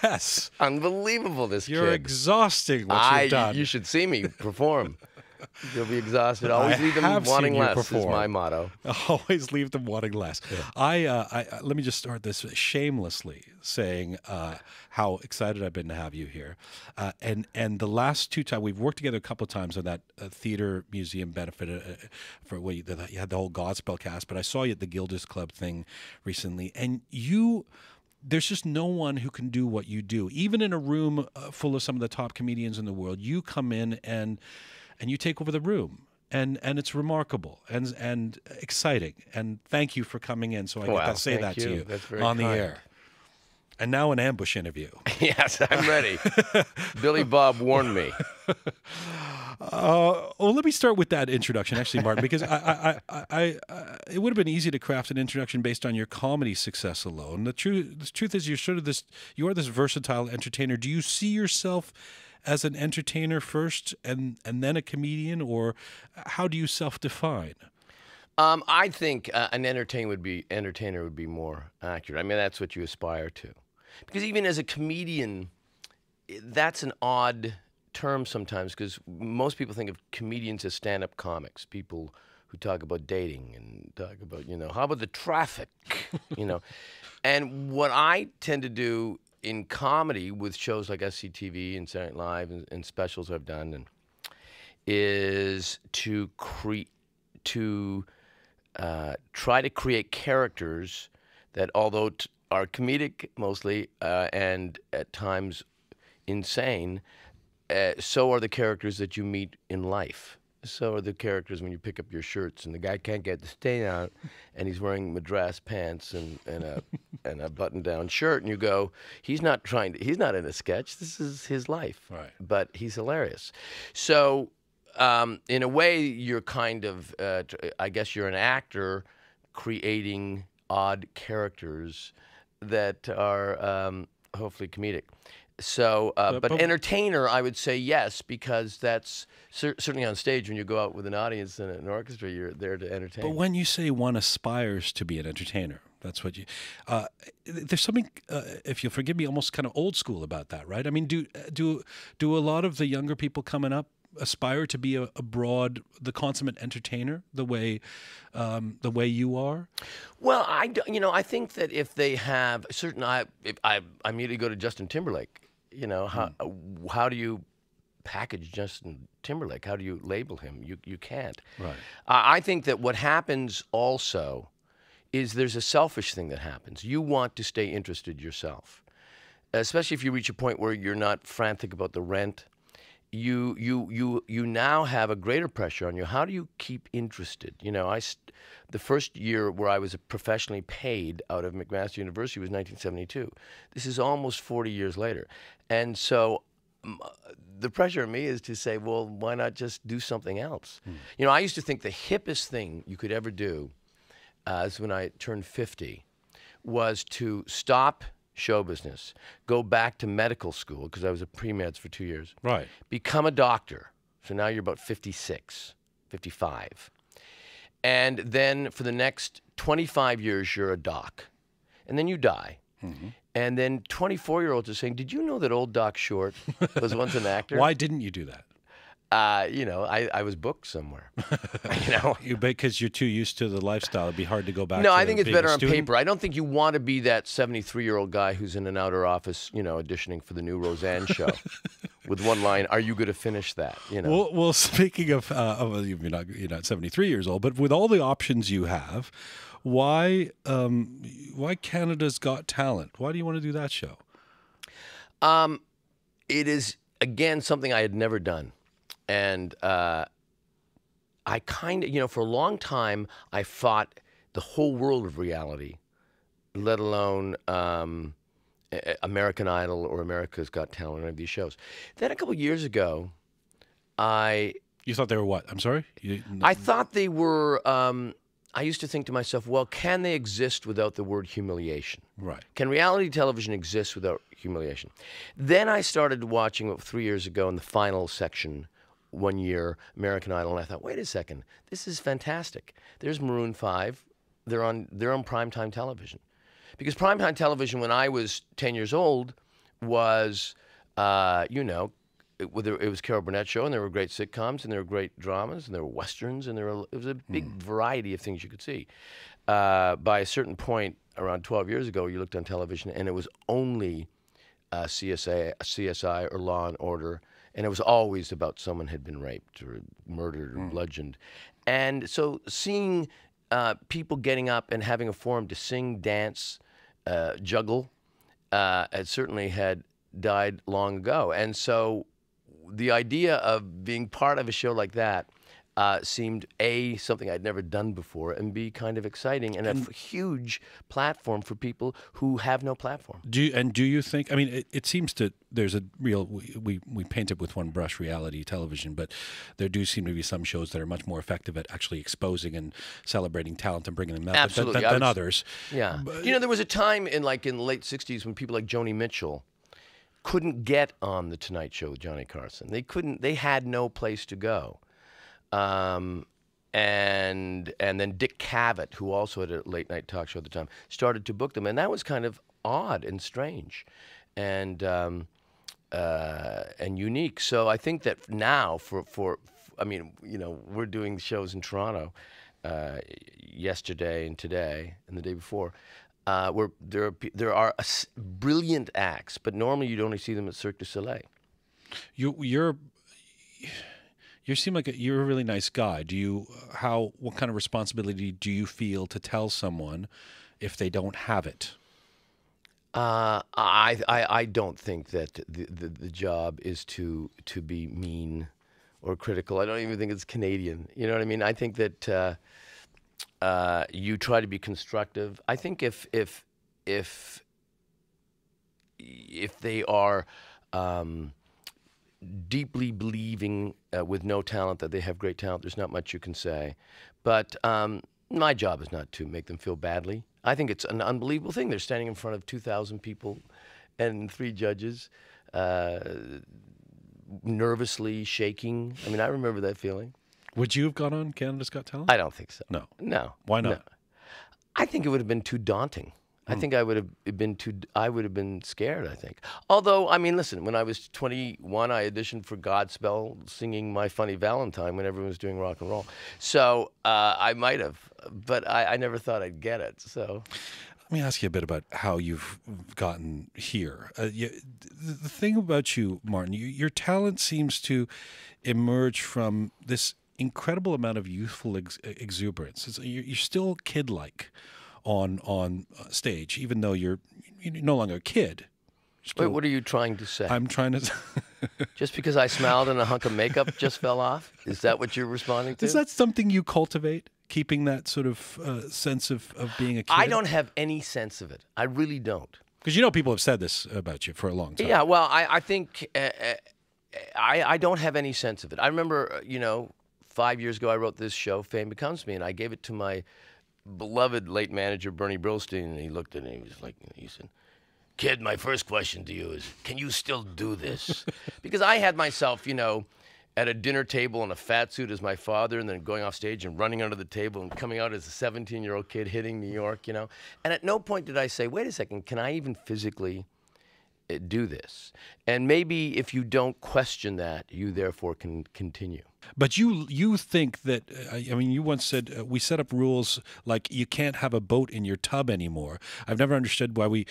Yes. Unbelievable, this You're kid. exhausting what you've done. You should see me perform. You'll be exhausted. Always leave them wanting less is my motto. Always leave them wanting less. Yeah. Let me just start this shamelessly saying how excited I've been to have you here. And the last two times, we've worked together a couple of times on that theater museum benefit for where you had the whole Godspell cast, but I saw you at the Gilders Club thing recently, and there's just no one who can do what you do. Even in a room full of some of the top comedians in the world, you come in and you take over the room, and it's remarkable and exciting. And thank you for coming in, so I get to say that to you on the air. And now an ambush interview. Yes, I'm ready. Billy Bob warned me. Well, let me start with that introduction, actually, Martin, because it would have been easy to craft an introduction based on your comedy success alone. The truth is, you are this versatile entertainer. Do you see yourself as an entertainer first and then a comedian, or how do you self-define? I think an entertainer would be more accurate. I mean, that's what you aspire to. Because even as a comedian, that's an odd term sometimes, because most people think of comedians as stand-up comics, people who talk about dating and talk about, how about the traffic, And what I tend to do in comedy with shows like SCTV and Saturday Night Live and specials I've done, is to try to create characters that, although are comedic mostly and at times insane, so are the characters that you meet in life. So are the characters when you pick up your shirts and the guy can't get the stain out and he's wearing Madras pants and a button-down shirt, and you go, he's not in a sketch. This is his life. Right. But he's hilarious. So in a way, you're kind of, I guess you're an actor creating odd characters that are hopefully comedic. So, but entertainer, I would say yes, because that's certainly on stage when you go out with an audience and an orchestra, you're there to entertain. But when you say one aspires to be an entertainer, that's what you. There's something, if you'll forgive me, almost kind of old school about that, right? I mean, do a lot of the younger people coming up aspire to be the consummate entertainer, the way you are? Well, I think that if they have certain, I immediately go to Justin Timberlake. How do you package Justin Timberlake? How do you label him? You can't. Right. I think that what happens also is there's a selfish thing that happens. You want to stay interested yourself, especially if you reach a point where you're not frantic about the rent. You now have a greater pressure on you. How do you keep interested? The first year where I was professionally paid out of McMaster University was 1972. This is almost 40 years later. And so the pressure on me is to say, well, why not just do something else? I used to think the hippest thing you could ever do, is when I turned 50, was to stop show business, go back to medical school, because I was a pre-meds for 2 years. Right. Become a doctor. So now you're about 56, 55. And then for the next 25 years, you're a doc. And then you die. Mm-hmm. And then 24-year-olds are saying, did you know that old Doc Short was once an actor? Why didn't you do that? I was booked somewhere. Because you're too used to the lifestyle. It'd be hard to go back. No, to I think it's being better a on student. paper. I don't think you want to be that 73-year-old guy who's in an outer office, auditioning for the new Roseanne show, with one line: "Are you going to finish that?" Well, speaking of you're not 73 years old, but with all the options you have, why Canada's Got Talent? Why do you want to do that show? It is again something I had never done. And I kind of, for a long time, I fought the whole world of reality, let alone American Idol or America's Got Talent, or any of these shows. Then a couple of years ago, You thought they were what? I'm sorry? I thought they were, I used to think to myself, well, can they exist without the word humiliation? Right. Can reality television exist without humiliation? Then I started watching, 3 years ago, in the final section, 1 year, American Idol, and I thought, wait a second, this is fantastic. There's Maroon 5. They're on primetime television. Because primetime television, when I was 10 years old, was, it was Carol Burnett show, and there were great sitcoms, and there were great dramas, and there were westerns, and it was a big variety of things you could see. By a certain point, around 12 years ago, you looked on television, and it was only CSI or Law and Order, and it was always about someone had been raped or murdered or bludgeoned. And so seeing people getting up and having a forum to sing, dance, juggle, it certainly had died long ago. And so the idea of being part of a show like that seemed A, something I'd never done before, and B, kind of exciting, and a huge platform for people who have no platform. Do you think, I mean, it seems to, there's a real, we paint it with one brush, reality television, but there do seem to be some shows that are much more effective at actually exposing and celebrating talent and bringing them out than others. Yeah. But, there was a time in the late 60s when people like Joni Mitchell couldn't get on The Tonight Show with Johnny Carson. They had no place to go. And then Dick Cavett, who also had a late night talk show at the time, started to book them, and that was kind of odd and strange, and unique. So I think that now, we're doing shows in Toronto yesterday and today and the day before, where there are brilliant acts, but normally you'd only see them at Cirque du Soleil. You seem like you're a really nice guy. What kind of responsibility do you feel to tell someone if they don't have it? I don't think that the job is to be mean or critical. I don't even think it's Canadian. You know what I mean? I think that you try to be constructive. I think if they are deeply believing with no talent that they have great talent, there's not much you can say. But my job is not to make them feel badly. I think it's an unbelievable thing. They're standing in front of 2,000 people and 3 judges, nervously shaking. I mean, I remember that feeling. Would you have gone on Canada's Got Talent? I don't think so. No. Why not? No. I think it would have been too daunting. I think I would have been scared, I think. Although, I mean, listen, when I was 21, I auditioned for Godspell singing My Funny Valentine when everyone was doing rock and roll. So I might have, but I never thought I'd get it. So let me ask you a bit about how you've gotten here. The thing about you, Martin, your talent seems to emerge from this incredible amount of youthful exuberance. You're still kid-like on stage, even though you're no longer a kid. Wait, what are you trying to say? I'm trying to... Just because I smiled and a hunk of makeup just fell off? Is that what you're responding to? Is that something you cultivate, keeping that sort of sense of being a kid? I don't have any sense of it. I really don't. Because people have said this about you for a long time. Yeah, well, I think I don't have any sense of it. I remember, 5 years ago I wrote this show, Fame Becomes Me, and I gave it to my beloved late manager, Bernie Brillstein, and he looked at it and he said, "Kid, my first question to you is, can you still do this?" Because I had myself, at a dinner table in a fat suit as my father, and then going off stage and running under the table and coming out as a 17-year-old kid hitting New York, And at no point did I say, wait a second, can I even physically do this? And maybe if you don't question that, you therefore can continue. But you think that, you once said, we set up rules like you can't have a boat in your tub anymore. I've never understood why we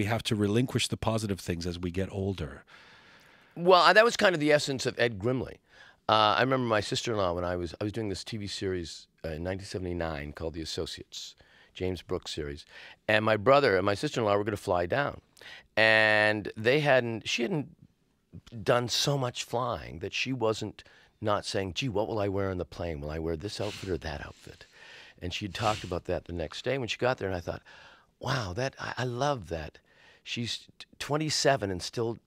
have to relinquish the positive things as we get older. Well, that was kind of the essence of Ed Grimley. I remember my sister-in-law when I was doing this TV series in 1979 called The Associates, James Brooks series. And my brother and my sister-in-law were going to fly down. And she hadn't done so much flying that she wasn't not saying, gee, what will I wear on the plane? Will I wear this outfit or that outfit? And she talked about that the next day when she got there, and I thought, wow, I love that. She's 27 and still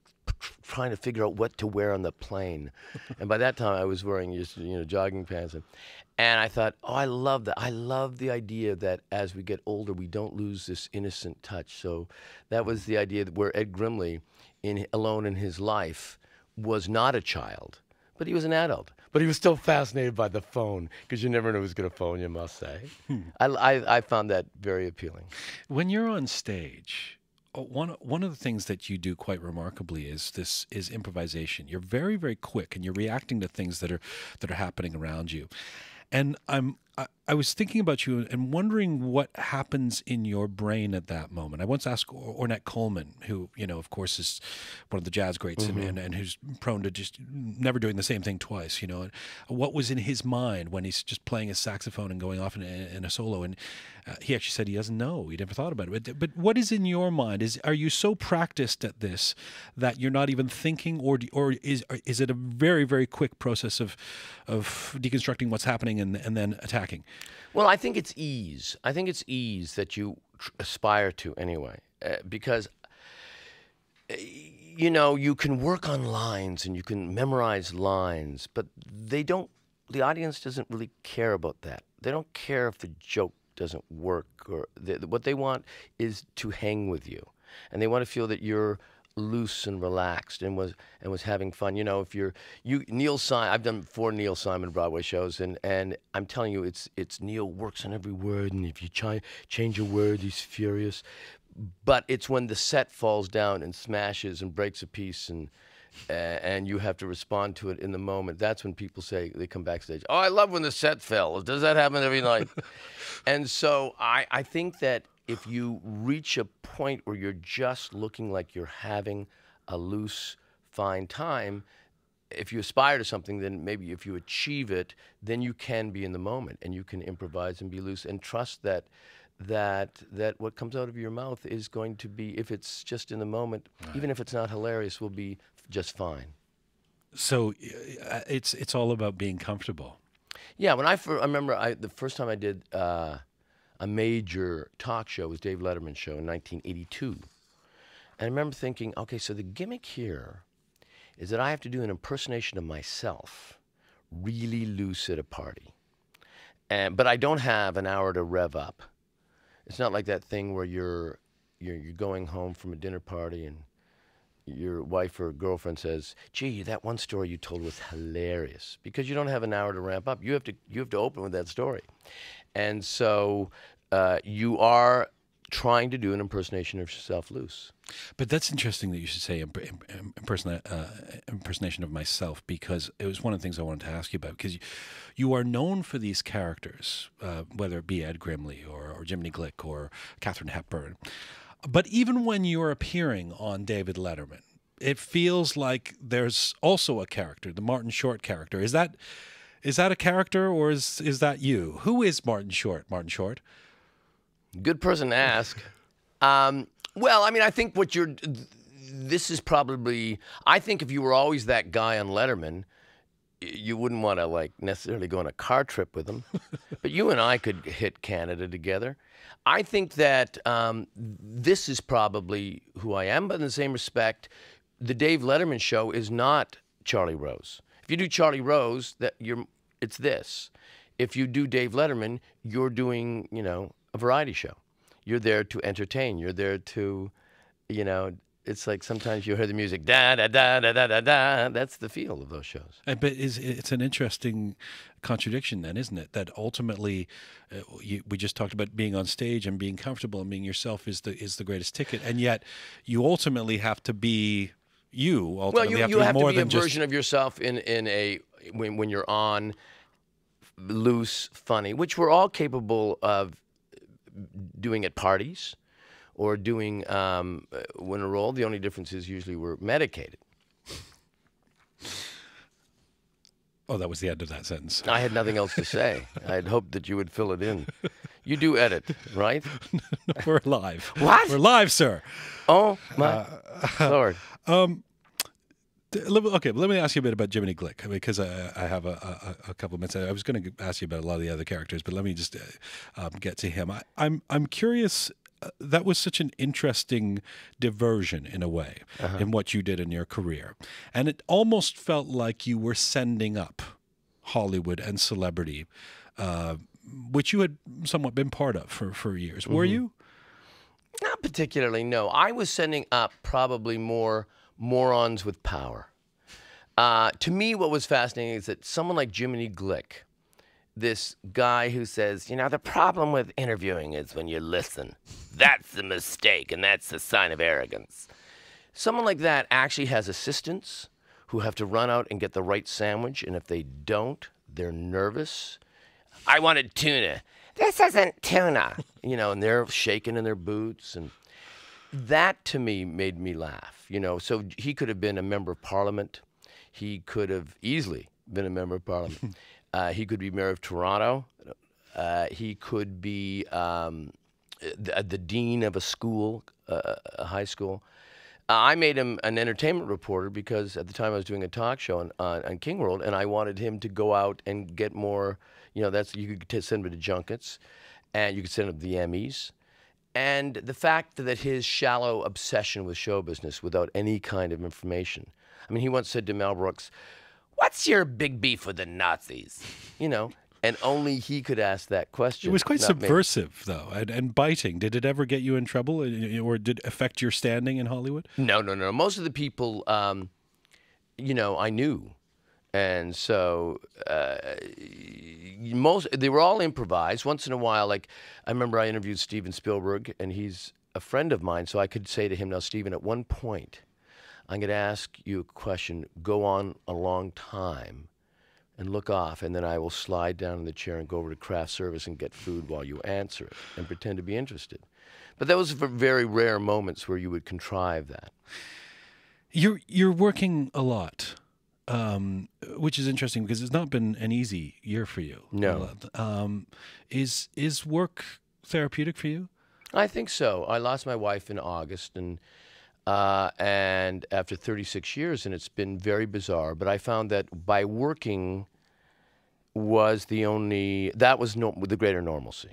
trying to figure out what to wear on the plane. And by that time, I was wearing just, jogging pants. And I thought, oh, I love that. I love the idea that as we get older, we don't lose this innocent touch. So that was the idea where Ed Grimley, alone in his life, was not a child. But he was an adult. But he was still fascinated by the phone, because you never know who's going to phone you, must say. I found that very appealing. When you're on stage, one of the things that you do quite remarkably is improvisation. You're very, very quick, and you're reacting to things that are happening around you. And I was thinking about you and wondering what happens in your brain at that moment. I once asked Ornette Coleman, who, of course, is one of the jazz greats and who's prone to just never doing the same thing twice, what was in his mind when he's just playing his saxophone and going off in a solo. And he actually said he doesn't know. He never thought about it. But what is in your mind? Are you so practiced at this that you're not even thinking, or is it a very, very quick process of deconstructing what's happening and then attacking? Well, I think it's ease. I think it's ease that you aspire to anyway, because you can work on lines and you can memorize lines, but the audience doesn't really care about that. They don't care if the joke doesn't work, or what they want is to hang with you, and they want to feel that you're loose and relaxed and was having fun. If Neil Simon, I've done 4 Neil Simon Broadway shows, and I'm telling you, it's Neil works on every word, and if you change a word, he's furious. But it's when the set falls down and smashes and breaks a piece, and you have to respond to it in the moment. That's when people say, they come backstage, "Oh, I love when the set fell. Does that happen every night?" And so I think that if you reach a point where you're just looking like you're having a loose, fine time, if you aspire to something, then maybe if you achieve it, then you can be in the moment and you can improvise and be loose and trust that what comes out of your mouth is going to be, if it's just in the moment, right, even if it's not hilarious, will be just fine. So it's all about being comfortable. Yeah, I remember the first time I did a major talk show was Dave Letterman's show in 1982. And I remember thinking, okay, so the gimmick here is that I have to do an impersonation of myself, really loose at a party. But I don't have an hour to rev up. It's not like that thing where you're going home from a dinner party and your wife or girlfriend says, "Gee, that one story you told was hilarious," because you don't have an hour to ramp up. You have to open with that story. And so you are trying to do an impersonation of yourself loose. But that's interesting that you should say impersonation of myself, because it was one of the things I wanted to ask you about, because you are known for these characters, whether it be Ed Grimley or Jiminy Glick or Katharine Hepburn. But even when you're appearing on David Letterman, it feels like there's also a character, the Martin Short character. Is that a character, or is that you? Who is Martin Short? Martin Short? Good person to ask. Well, I mean, I think this is probably, I think if you were always that guy on Letterman, you wouldn't want to necessarily go on a car trip with him. But you and I could hit Canada together. I think that this is probably who I am, but in the same respect, the Dave Letterman show is not Charlie Rose. If you do Charlie Rose, it's this. If you do Dave Letterman, you're doing, a variety show. You're there to entertain. You're there to, it's like sometimes you hear the music, da da da da da da da. That's the feel of those shows. But it's an interesting contradiction, then, isn't it? That ultimately, we just talked about being on stage and being comfortable and being yourself is the greatest ticket, and yet you ultimately have to be you. Ultimately, well, you have to be a version of of yourself when you're on, loose, funny, which we're all capable of doing at parties or doing when a role. The only difference is usually we're medicated. Oh, that was the end of that sentence. I had nothing else to say. I had hoped that you would fill it in. You do edit, right? We're live. What? We're live, sir. Oh, my Lord. Okay, let me ask you a bit about Jiminy Glick, because I have a couple of minutes. I was going to ask you about a lot of the other characters, but let me just get to him. I'm curious. That was such an interesting diversion in a way in what you did in your career, and it almost felt like you were sending up Hollywood and celebrity, which you had somewhat been part of for years. Were you? Not particularly, no. I was sending up probably more morons with power. To me, what was fascinating is that someone like Jiminy Glick this guy who says, the problem with interviewing is when you listen. That's the mistake, and that's the sign of arrogance. Someone like that actually has assistants who have to run out and get the right sandwich, and if they don't, they're nervous. I wanted tuna. This isn't tuna. And they're shaking in their boots. And that, to me, made me laugh. So he could have been a member of parliament. He could have easily been a member of parliament. He could be mayor of Toronto. He could be the dean of a school, a high school. I made him an entertainment reporter because at the time I was doing a talk show on King World, and I wanted him to go out and get more. You could send him to junkets, and you could send him to the Emmys. And the fact that his shallow obsession with show business without any kind of information. I mean, he once said to Mel Brooks, "What's your big beef with the Nazis?" And only he could ask that question. It was quite subversive, though, and biting. Did it ever get you in trouble, or did it affect your standing in Hollywood? No. Most of the people, I knew. And so they were all improvised. Once in a while, like I remember I interviewed Steven Spielberg, and he's a friend of mine, so I could say to him, "Now, Steven, at one point, I'm going to ask you a question, go on a long time, and look off, and then I will slide down in the chair and go over to craft service and get food while you answer it and pretend to be interested." But that was for very rare moments where you would contrive that. You're working a lot, which is interesting because it's not been an easy year for you. No. Is work therapeutic for you? I think so. I lost my wife in August, and after 36 years, and it's been very bizarre. But I found that by working was the greater normalcy.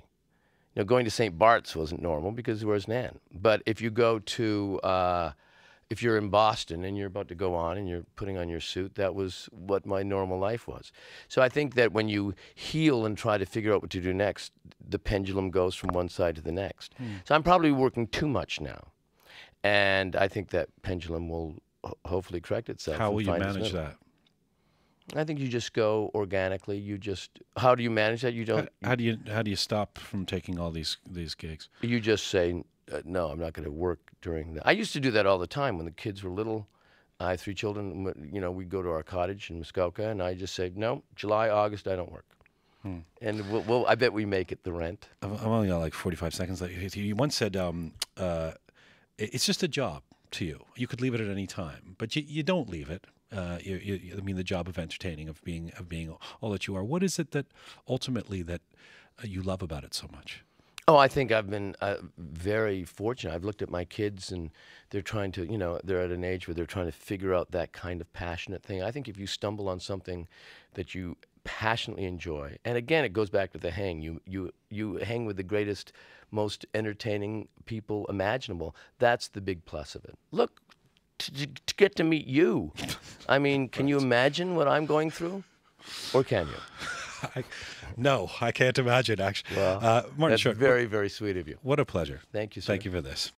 Going to St. Bart's wasn't normal because there was Nan. But if you go to, if you're in Boston and you're about to go on and you're putting on your suit, that was what my normal life was. So I think that when you heal and try to figure out what to do next, the pendulum goes from one side to the next. So I'm probably working too much now. And I think that pendulum will hopefully correct itself. How will you manage that? I think you just go organically. How do you manage that? You don't. How do you stop from taking all these gigs? You just say, no, I'm not going to work during that. I used to do that all the time when the kids were little. I have 3 children. We'd go to our cottage in Muskoka, and I just say, no, July, August, I don't work. And I bet we make it the rent. I've only got like 45 seconds left. You once said, it's just a job to you. You could leave it at any time, but you don't leave it. The job of entertaining, of being all that you are. What is it that ultimately that you love about it so much? Oh, I think I've been very fortunate. I've looked at my kids, and they're trying to, they're at an age where they're trying to figure out that kind of passionate thing. I think if you stumble on something that you passionately enjoy, and again, it goes back to the hang. You hang with the greatest, most entertaining people imaginable. That's the big plus of it. Look, to get to meet you. I mean, can you imagine what I'm going through? Or can you? No, I can't imagine, actually. Well, Martin that's Short, very, very sweet of you. What a pleasure. Thank you, sir. Thank you for this.